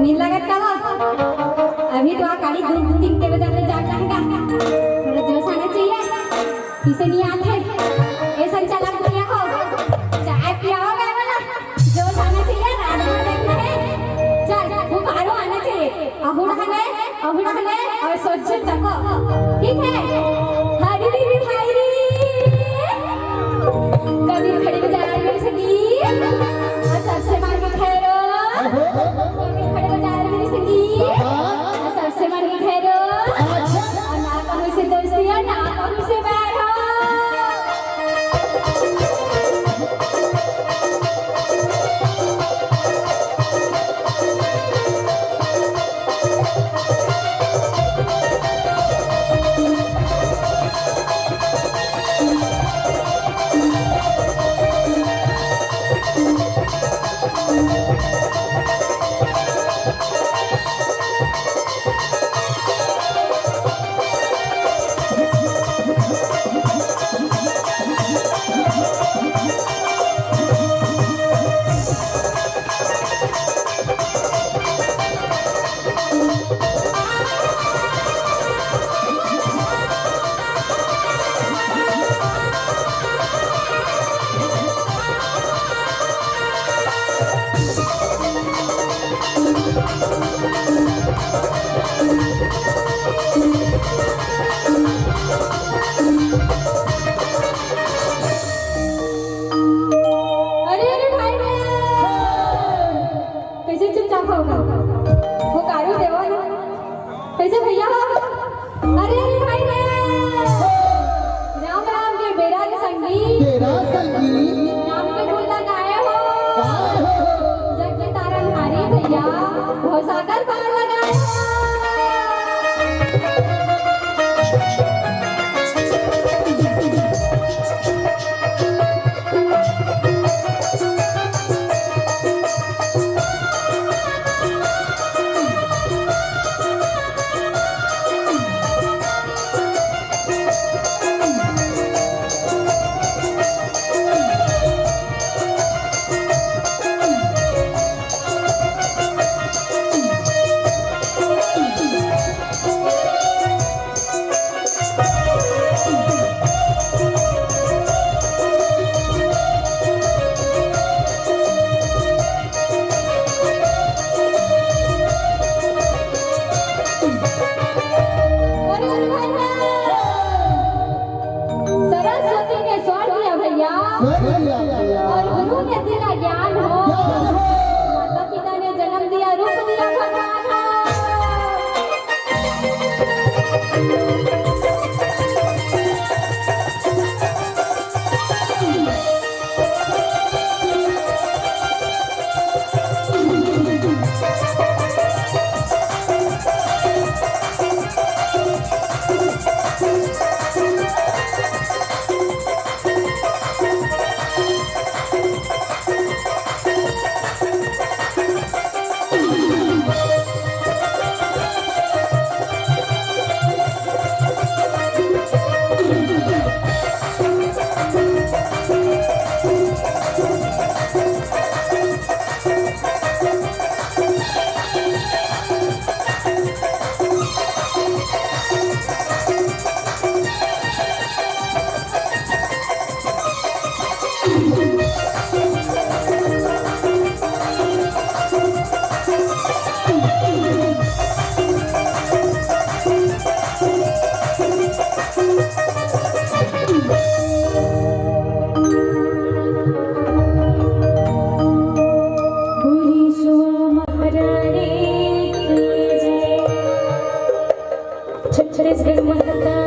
नींद लगत का अभी तो काली दूध दिन के बजाते जाग रहेगा थोड़ा जोश आना चाहिए किसे नहीं आते ये संचालक भैया हो चाय पियाओगे वाला जोश आना चाहिए रात में देखना है चल भूख आरो आना चाहिए अहुड़ा हने और सोच तको ठीक है हरी री भाई री कभी खड़ी बजा मेरे संगीत और सबसे मार के खैरो सबसे मन खैरो और ना कहूँ से दोस्ती है ना कहूँ से बैर हो कैसे भैया अरे भाई रे राम राम के बेरा के संगीत नाम के फूल लगाए हो जग के तारन हारी भैया बहुत सागर पार लगाए हो और गुरु ने दिया ज्ञान हो माता पिता ने जन्म दिया रूप दिया भगवान हो छत्तीसगढ़ महता